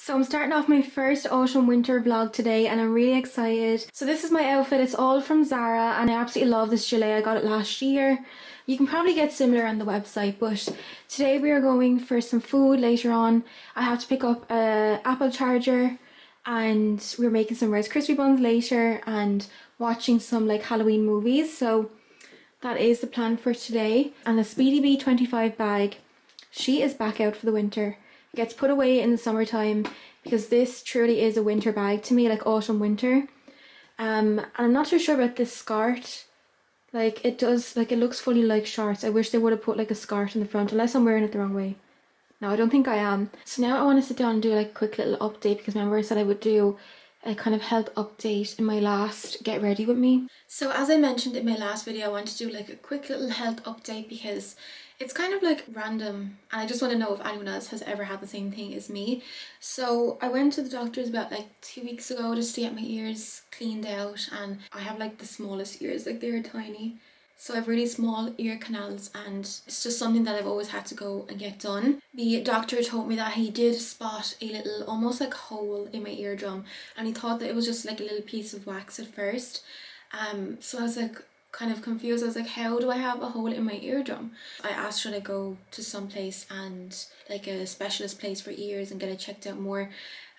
So I'm starting off my first autumn winter vlog today and I'm really excited. So this is my outfit. It's all from Zara and I absolutely love this gilet. I got it last year. You can probably get similar on the website, but today we are going for some food later on. I have to pick up a Apple charger and we're making some Rice Krispie buns later and watching some like Halloween movies. So that is the plan for today. And the Speedy Bee 25 bag, she is back out for the winter. It gets put away in the summertime because this truly is a winter bag to me, like autumn winter. And I'm not too sure about this skirt. Like it looks fully like shorts. I wish they would have put like a skirt in the front, unless I'm wearing it the wrong way. No, I don't think I am. So now I want to sit down and do like a quick little update because remember I said I would do a kind of health update in my last Get Ready With Me. So as I mentioned in my last video, I want to do like a quick little health update because it's kind of like random and I just want to know if anyone else has ever had the same thing as me. So I went to the doctor's about like 2 weeks ago just to get my ears cleaned out, and I have like the smallest ears, like they're tiny. So I have really small ear canals and it's just something that I've always had to go and get done. The doctor told me that he did spot a little almost like hole in my eardrum and he thought that it was just like a little piece of wax at first. So I was like kind of confused. I was like, how do I have a hole in my eardrum? I asked should I go to some place and like a specialist place for ears and get it checked out more,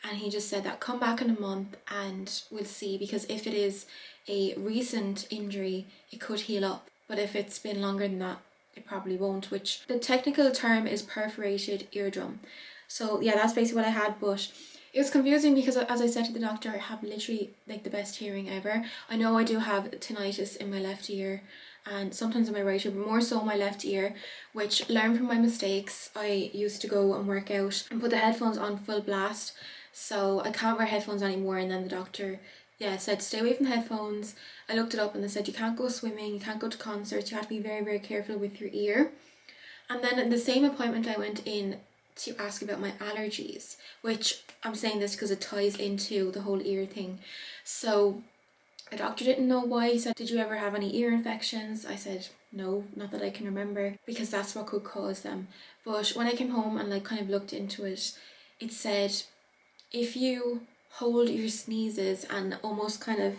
and he just said that come back in a month and we'll see, because if it is a recent injury it could heal up, but if it's been longer than that it probably won't, which the technical term is perforated eardrum. So yeah, that's basically what I had, but it was confusing because as I said to the doctor, I have literally like the best hearing ever. I know I do have tinnitus in my left ear and sometimes in my right ear, but more so my left ear, which learned from my mistakes. I used to go and work out and put the headphones on full blast, so I can't wear headphones anymore, and then the doctor said stay away from the headphones. I looked it up and they said you can't go swimming, you can't go to concerts, you have to be very, very careful with your ear. And then at the same appointment I went in to ask about my allergies, which I'm saying this because it ties into the whole ear thing. So the doctor didn't know why. He said, did you ever have any ear infections? I said, no, not that I can remember, because that's what could cause them. But when I came home and like kind of looked into it, it said if you hold your sneezes and almost kind of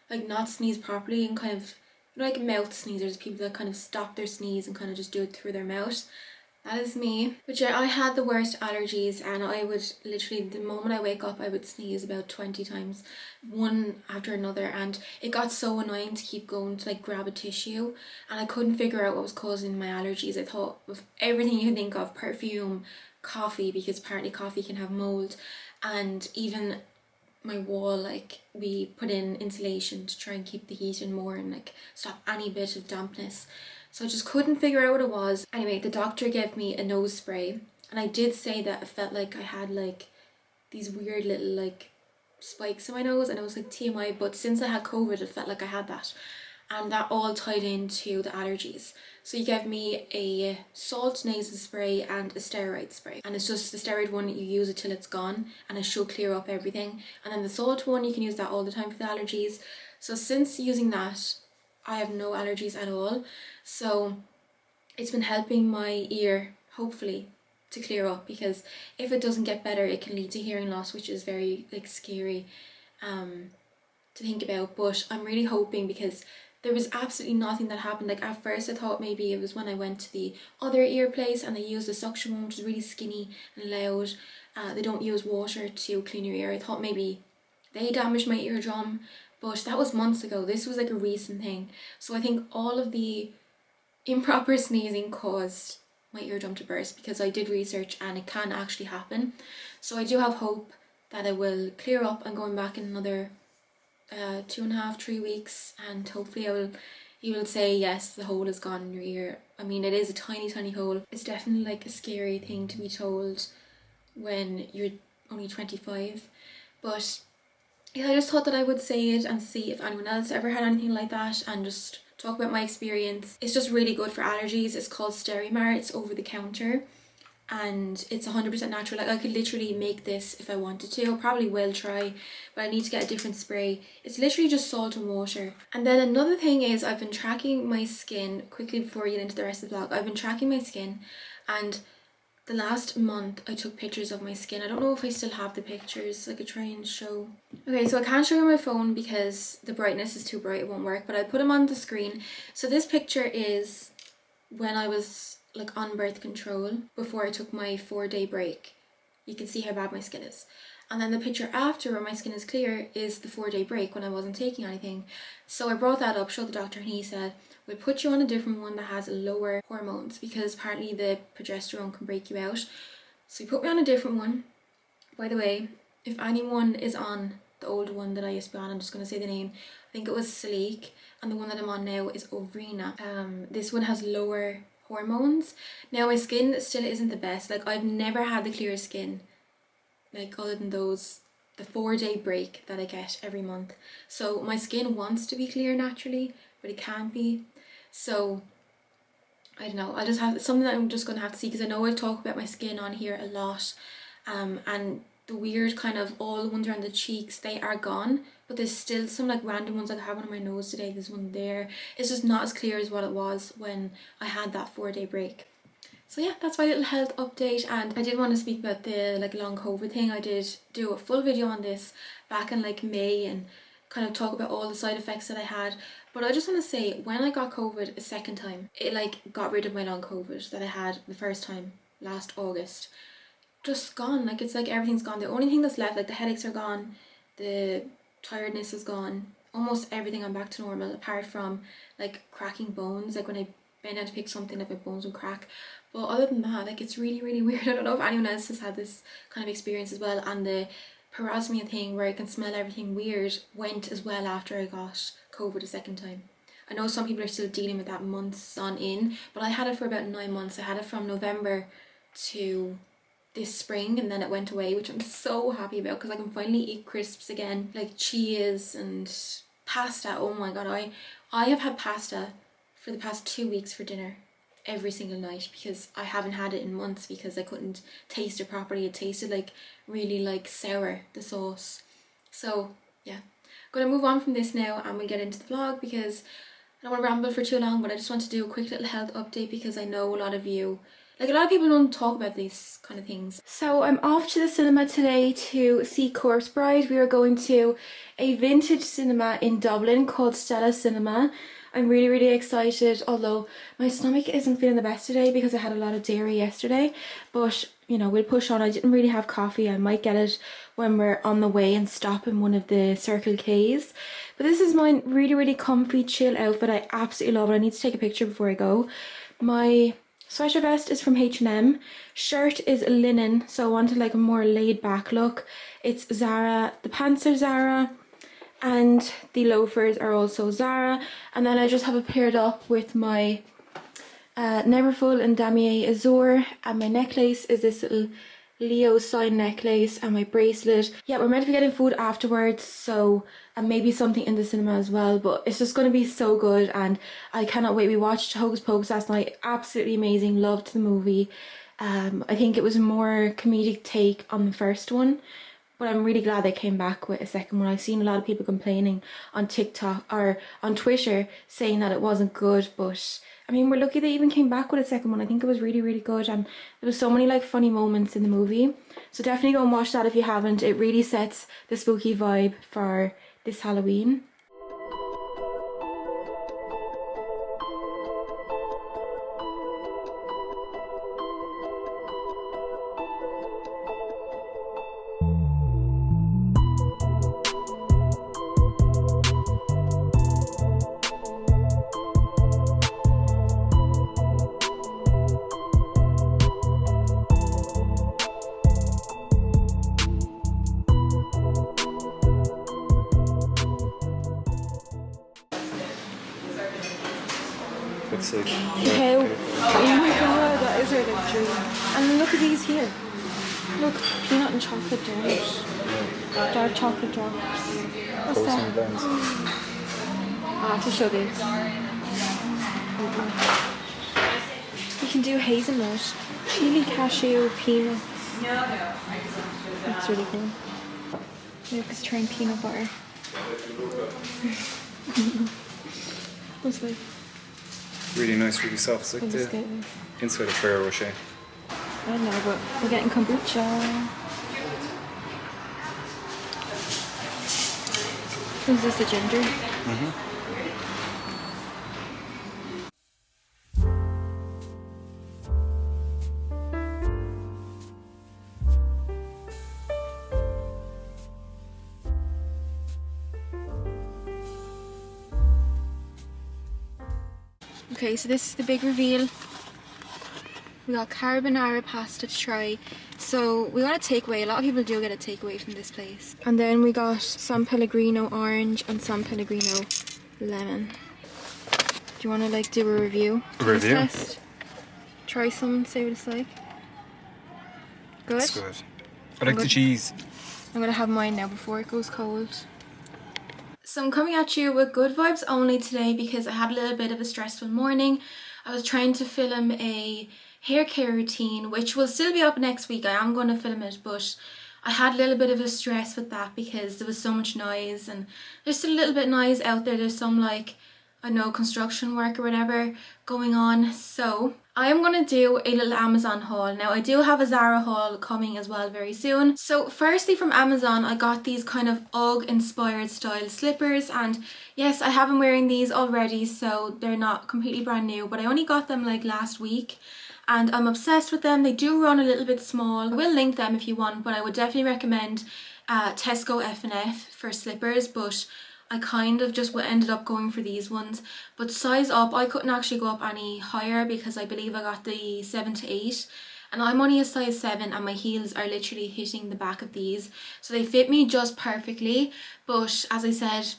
like not sneeze properly and kind of like mouth sneezers, people that kind of stop their sneeze and kind of just do it through their mouth. That is me. But yeah, I had the worst allergies and I would literally, the moment I wake up, I would sneeze about 20 times, one after another, and it got so annoying to keep going to like grab a tissue, and I couldn't figure out what was causing my allergies. I thought of everything you can think of, perfume, coffee, because apparently coffee can have mold, and even my wall, like we put in insulation to try and keep the heat in more and like stop any bit of dampness. So I just couldn't figure out what it was. Anyway, the doctor gave me a nose spray and I did say that I felt like I had like these weird little like spikes in my nose, and it was like TMI, but since I had COVID it felt like I had that, and that all tied into the allergies. So he gave me a salt nasal spray and a steroid spray, and it's just the steroid one you use it till it's gone and it should clear up everything, and then the salt one you can use that all the time for the allergies. So since using that I have no allergies at all, so it's been helping my ear hopefully to clear up, because if it doesn't get better it can lead to hearing loss, which is very like scary to think about. But I'm really hoping, because there was absolutely nothing that happened. Like at first I thought maybe it was when I went to the other ear place and they used a suction one which is really skinny and loud. They don't use water to clean your ear. I thought maybe they damaged my eardrum, but that was months ago. This was like a recent thing. So I think all of the improper sneezing caused my eardrum to burst, because I did research and it can actually happen. So I do have hope that it will clear up. I'm going back in another 2.5-3 weeks, and hopefully you will say yes, the hole is gone in your ear. I mean, it is a tiny hole. It's definitely like a scary thing to be told when you're only 25, but yeah, I just thought that I would say it and see if anyone else ever had anything like that and just talk about my experience. It's just really good for allergies. It's called Sterimar. It's over the counter and it's 100% natural. Like I could literally make this if I wanted to. I probably will try, but I need to get a different spray. It's literally just salt and water. And then another thing is I've been tracking my skin quickly before we get into the rest of the vlog. I've been tracking my skin, and The last month I took pictures of my skin. I don't know if I still have the pictures. I could try and show. Okay, so I can't show you my phone because the brightness is too bright, it won't work, but I'll put them on the screen. So this picture is when I was like on birth control before I took my 4-day break. You can see how bad my skin is. And then the picture after where my skin is clear is the 4-day break when I wasn't taking anything. So I brought that up, showed the doctor, and he said, we'll put you on a different one that has lower hormones because apparently the progesterone can break you out. So he put me on a different one. By the way, if anyone is on the old one that I used to be on, I'm just going to say the name. I think it was Salik, and the one that I'm on now is Ovrina. This one has lower hormones. Now my skin still isn't the best. Like, I've never had the clearest skin, like other than those, the 4-day break that I get every month. So my skin wants to be clear naturally, but it can't be. So I don't know, I just have, it's something that I'm just going to have to see, because I know I've talked about my skin on here a lot, and the weird kind of all the ones around the cheeks, they are gone, but there's still some like random ones. Like I have one on my nose today, there's one there. It's just not as clear as what it was when I had that 4-day break. So yeah, that's my little health update, and I did want to speak about the like long COVID thing. I did do a full video on this back in like May and kind of talk about all the side effects that I had. But I just want to say, when I got COVID a second time, it like got rid of my long COVID that I had the first time last August. Just gone. Like, it's like everything's gone. The only thing that's left, like the headaches are gone, the tiredness is gone, almost everything, I'm back to normal, apart from like cracking bones. Like when I bend down to pick something, like my bones would crack. But other than that, like, it's really, really weird. I don't know if anyone else has had this kind of experience as well. And the parosmia thing, where I can smell everything weird, went as well after I got COVID a second time. I know some people are still dealing with that months on in, but I had it for about 9 months. I had it from November to this spring, and then it went away, which I'm so happy about, because I can finally eat crisps again, like cheese and pasta. Oh my god, I have had pasta for the past 2 weeks for dinner every single night, because I haven't had it in months because I couldn't taste it properly. It tasted like really like sour, the sauce. So yeah, I'm gonna move on from this now and we'll get into the vlog, because I don't want to ramble for too long, but I just want to do a quick little health update, because I know a lot of you, like a lot of people don't talk about these kind of things. So I'm off to the cinema today to see Corpse Bride. We are going to a vintage cinema in Dublin called Stella Cinema. I'm really, really excited, although my stomach isn't feeling the best today because I had a lot of dairy yesterday. But, you know, we'll push on. I didn't really have coffee. I might get it when we're on the way and stop in one of the Circle K's. But this is my really, really comfy, chill outfit. I absolutely love it. I need to take a picture before I go. My sweater vest is from H&M. Shirt is linen, so I wanted like a more laid back look. It's Zara. The pants are Zara, and the loafers are also Zara. And then I just have it paired up with my Neverfull and Damier Azur, and my necklace is this little Leo sign necklace, and my bracelet. Yeah, we're meant to be getting food afterwards, so and maybe something in the cinema as well, but it's just going to be so good and I cannot wait. We watched Hocus Pocus last night, absolutely amazing, loved the movie. I think it was a more comedic take on the first one, but I'm really glad they came back with a second one. I've seen a lot of people complaining on TikTok or on Twitter saying that it wasn't good, but I mean, we're lucky they even came back with a second one. I think it was really, really good, and there was so many like funny moments in the movie. So definitely go and watch that if you haven't. It really sets the spooky vibe for this Halloween. Looks like... Okay. Oh my god, that is really true. And then look at these here. Look, peanut and chocolate donuts. Dark chocolate drops. What's that? Blends. I have to show this. You can do hazelnut, chili, cashew, peanuts. That's really cool. Luke is trying peanut butter. What's like? Really nice, really soft. It's like the inside of Ferrero Rocher. I don't know, but we're getting kombucha. Is this the ginger? Mm-hmm. Okay, so this is the big reveal. We got carbonara pasta to try. So we got a takeaway. A lot of people do get a takeaway from this place. And then we got San Pellegrino orange and San Pellegrino lemon. Do you want to like do a review? Taste test? Try some and see what it's like. Good? It's good. I like the cheese. I'm gonna have mine now before it goes cold. So I'm coming at you with good vibes only today because I had a little bit of a stressful morning. I was trying to film a hair care routine, which will still be up next week. I am going to film it, but I had a little bit of a stress with that because there was so much noise, and there's still a little bit of noise out there. There's some like, I know, construction work or whatever going on. So I am going to do a little Amazon haul. Now I do have a Zara haul coming as well very soon. So firstly, from Amazon I got these kind of UGG inspired style slippers, and yes, I have been wearing these already, so they're not completely brand new, but I only got them like last week and I'm obsessed with them. They do run a little bit small. I will link them if you want, but I would definitely recommend Tesco F&F for slippers, but I kind of just ended up going for these ones. But size up, I couldn't actually go up any higher because I believe I got the 7 to 8 and I'm only a size 7 and my heels are literally hitting the back of these, so they fit me just perfectly. But as I said,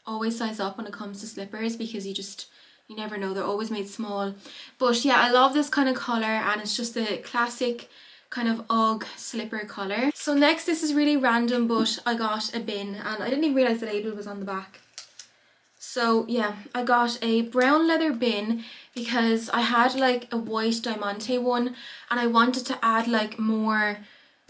always size up when it comes to slippers because you never know, they're always made small. But yeah, I love this kind of colour, and it's just a classic kind of UGG slipper colour. So next, this is really random, but I got a bin and I didn't even realise the label was on the back. So yeah, I got a brown leather bin because I had like a white diamante one and I wanted to add like more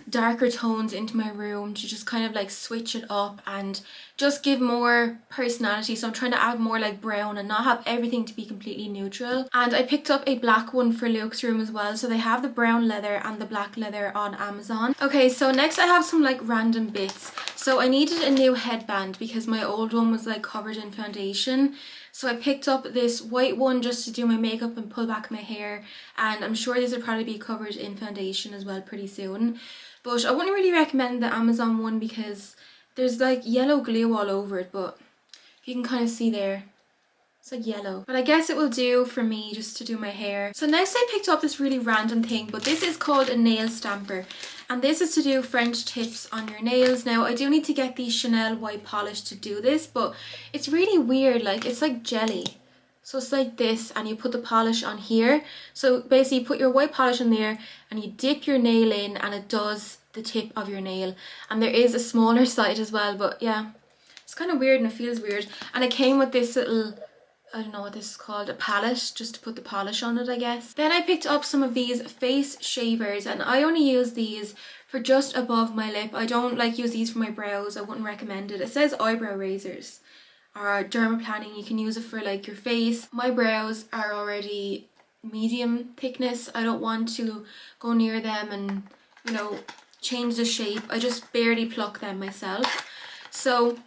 darker tones into my room to just kind of like switch it up and just give more personality. So I'm trying to add more like brown and not have everything to be completely neutral. And I picked up a black one for Luke's room as well, so they have the brown leather and the black leather on Amazon. Okay, so next I have some like random bits. So I needed a new headband because my old one was like covered in foundation. So I picked up this white one just to do my makeup and pull back my hair, and I'm sure this will probably be covered in foundation as well pretty soon. But I wouldn't really recommend the Amazon one because there's like yellow glue all over it, but if you can kind of see there, it's like yellow. But I guess it will do for me just to do my hair. So next I picked up this really random thing, but this is called a nail stamper. And this is to do French tips on your nails. Now I do need to get the Chanel white polish to do this, but it's really weird, like it's like jelly. So it's like this, and you put the polish on here. So basically you put your white polish in there and you dip your nail in and it does the tip of your nail. And there is a smaller side as well, but yeah, it's kind of weird and it feels weird. And it came with this little, I don't know what this is called, a palette, just to put the polish on it, I guess. Then I picked up some of these face shavers, and I only use these for just above my lip. I don't like use these for my brows. I wouldn't recommend it. It says eyebrow razors or dermaplaning. You can use it for like your face. My brows are already medium thickness. I don't want to go near them and, you know, change the shape. I just barely pluck them myself. So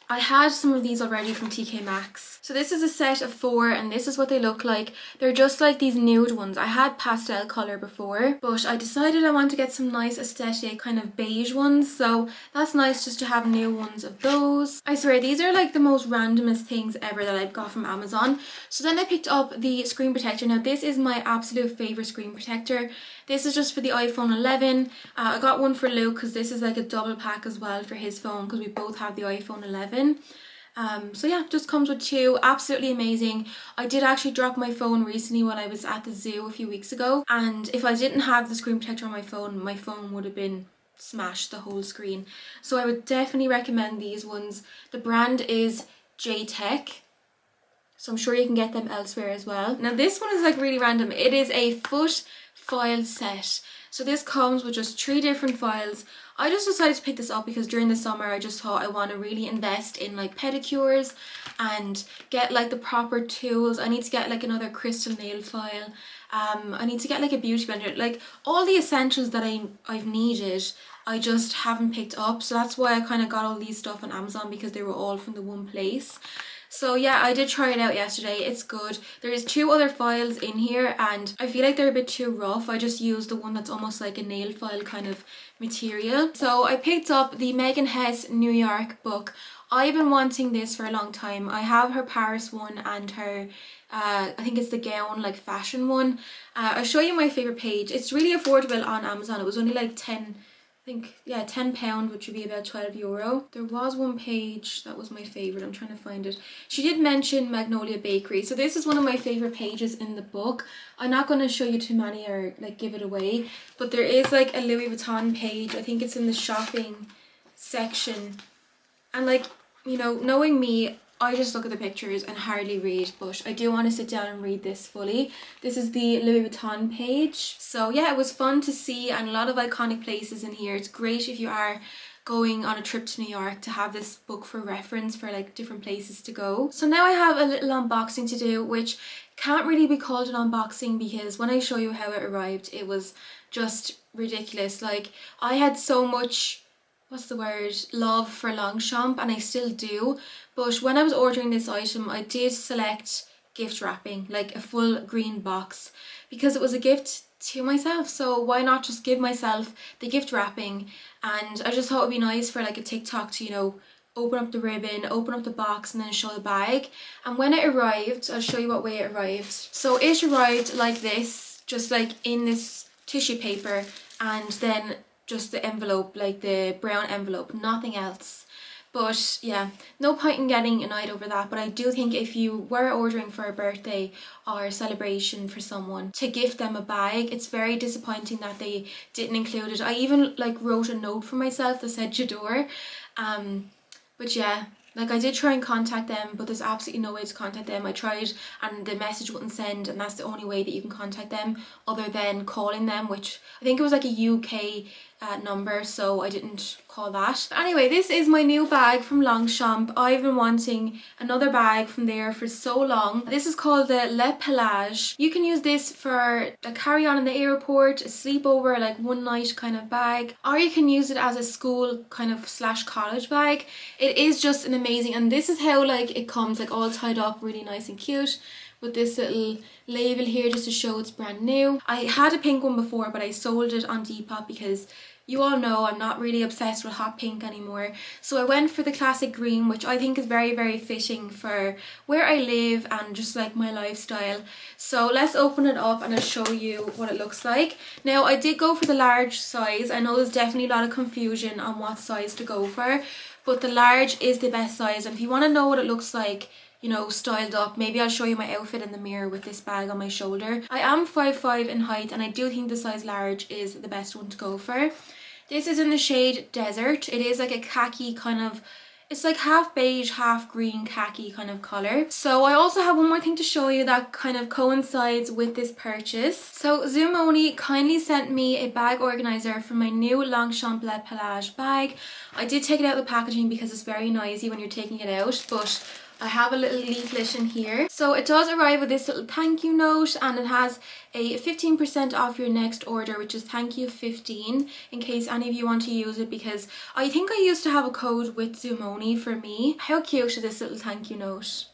I had some of these already from TK Maxx. So this is a set of 4 and this is what they look like. They're just like these nude ones. I had pastel colour before, but I decided I want to get some nice aesthetic kind of beige ones. So that's nice just to have new ones of those. I swear these are like the most randomest things ever that I've got from Amazon. So then I picked up the screen protector. Now this is my absolute favourite screen protector. This is just for the iPhone 11. I got one for Luke because this is like a double pack as well for his phone because we both have the iPhone 11. So yeah, just comes with 2. Absolutely amazing. I did actually drop my phone recently when I was at the zoo a few weeks ago, and if I didn't have the screen protector on my phone would have been smashed, the whole screen. So I would definitely recommend these ones. The brand is J-Tech, so I'm sure you can get them elsewhere as well. Now this one is like really random. It is a foot file set. So this comes with just 3 different files. I just decided to pick this up because during the summer I just thought I want to really invest in like pedicures and get like the proper tools. I need to get like another crystal nail file. I need to get like a beauty blender, like all the essentials that I've needed. I just haven't picked up, so that's why I kind of got all these stuff on Amazon, because they were all from the one place. So yeah, I did try it out yesterday. It's good. There is 2 other files in here and I feel like they're a bit too rough. I just used the one that's almost like a nail file kind of material. So I picked up the Megan Hess New York book. I've been wanting this for a long time. I have her Paris one and her I think it's the gown like fashion one. I'll show you my favorite page. It's really affordable on Amazon. It was only like £10, which would be about €12. There was one page that was my favorite. I'm trying to find it. She did mention Magnolia Bakery, so this is one of my favorite pages in the book. I'm not going to show you too many or like give it away, but there is like a Louis Vuitton page. I think it's in the shopping section, and like, you know, knowing me, I just look at the pictures and hardly read, but I do want to sit down and read this fully. This is the Louis Vuitton page. So yeah, it was fun to see, and a lot of iconic places in here. It's great if you are going on a trip to New York to have this book for reference for like different places to go. So now I have a little unboxing to do, which can't really be called an unboxing because when I show you how it arrived, it was just ridiculous. Like, I had so much, what's the word, love for Longchamp, and I still do, but when I was ordering this item I did select gift wrapping, like a full green box, because it was a gift to myself, so why not just give myself the gift wrapping. And I just thought it would be nice for like a TikTok to, you know, open up the ribbon, open up the box, and then show the bag. And when it arrived, I'll show you what way it arrived. So it arrived like this, just like in this tissue paper, and then just the envelope, like the brown envelope, nothing else. But yeah, no point in getting annoyed over that. But I do think if you were ordering for a birthday or a celebration for someone, to gift them a bag, it's very disappointing that they didn't include it. I even like wrote a note for myself that said J'adore. But yeah, like I did try and contact them, but there's absolutely no way to contact them. I tried and the message wouldn't send, and that's the only way that you can contact them other than calling them, which I think it was like a UK number, so I didn't call that. But anyway, this is my new bag from Longchamp. I've been wanting another bag from there for so long. This is called the Le Pelage. You can use this for a carry-on in the airport, a sleepover, like one night kind of bag, or you can use it as a school kind of / college bag. It is just an amazing, and this is how like it comes, like all tied up really nice and cute with this little label here just to show it's brand new. I had a pink one before, but I sold it on Depop because you all know I'm not really obsessed with hot pink anymore. So I went for the classic green, which I think is very, very fitting for where I live and just like my lifestyle. So let's open it up and I'll show you what it looks like. Now I did go for the large size. I know there's definitely a lot of confusion on what size to go for, but the large is the best size. And if you want to know what it looks like, you know, styled up, maybe I'll show you my outfit in the mirror with this bag on my shoulder. I am 5'5" in height, and I do think the size large is the best one to go for. This is in the shade Desert. It is like a khaki kind of, it's like half beige, half green khaki kind of colour. So I also have one more thing to show you that kind of coincides with this purchase. So Zoomoni kindly sent me a bag organiser for my new Longchamp Le Pelage bag. I did take it out of the packaging because it's very noisy when you're taking it out, but I have a little leaflet in here. So it does arrive with this little thank you note, and it has a 15% off your next order, which is thank you 15, in case any of you want to use it, because I think I used to have a code with Zoomoni for me. How cute is this little thank you note?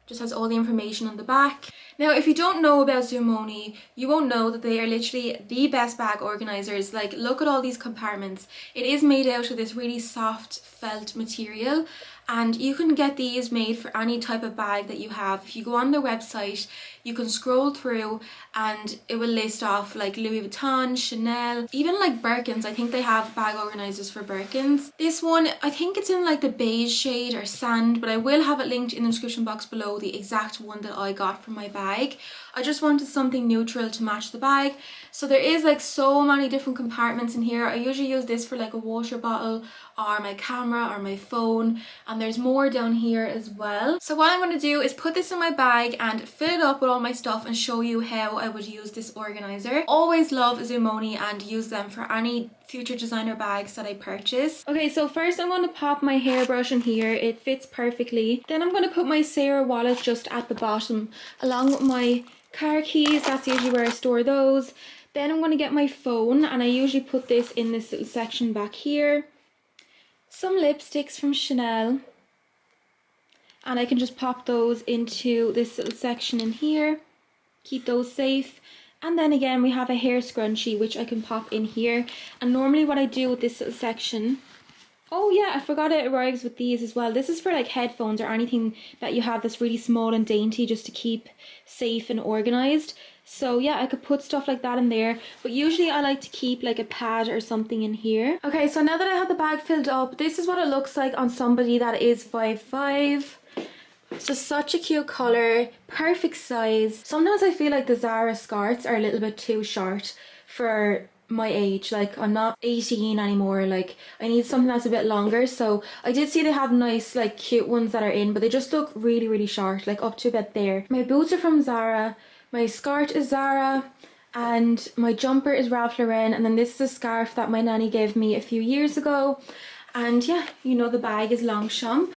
Just has all the information on the back. Now, if you don't know about Zoomoni, you won't know that they are literally the best bag organisers. Like, look at all these compartments. It is made out of this really soft felt material, and you can get these made for any type of bag that you have. If you go on their website, you can scroll through and it will list off like Louis Vuitton, Chanel, even like Birkins. I think they have bag organisers for Birkins. This one, I think it's in like the beige shade or sand, but I will have it linked in the description box below, the exact one that I got for my bag. I just wanted something neutral to match the bag. So there is like so many different compartments in here. I usually use this for like a water bottle or my camera or my phone, and there's more down here as well. So what I'm going to do is put this in my bag and fill it up with all my stuff and show you how I would use this organizer. Always love Zumoni and use them for any future designer bags that I purchase. Okay, so first I'm going to pop my hairbrush in here. It fits perfectly. Then I'm going to put my Sarah wallet just at the bottom along with my car keys. That's usually where I store those. Then I'm going to get my phone, and I usually put this in this little section back here. Some lipsticks from Chanel, and I can just pop those into this little section in here, keep those safe. And then again we have a hair scrunchie which I can pop in here. And normally what I do with this little section, oh yeah, I forgot it arrives with these as well. This is for like headphones or anything that you have that's really small and dainty, just to keep safe and organized. So yeah, I could put stuff like that in there, but usually I like to keep like a pad or something in here. Okay, so now that I have the bag filled up, this is what it looks like on somebody that is 5'5". It's just such a cute colour, perfect size. Sometimes I feel like the Zara skirts are a little bit too short for my age. Like, I'm not 18 anymore, like I need something that's a bit longer. So I did see they have nice like cute ones that are in, but they just look really short, like up to about there. My boots are from Zara, my skirt is Zara, and my jumper is Ralph Lauren, and then this is a scarf that my nanny gave me a few years ago. And yeah, you know, the bag is Longchamp.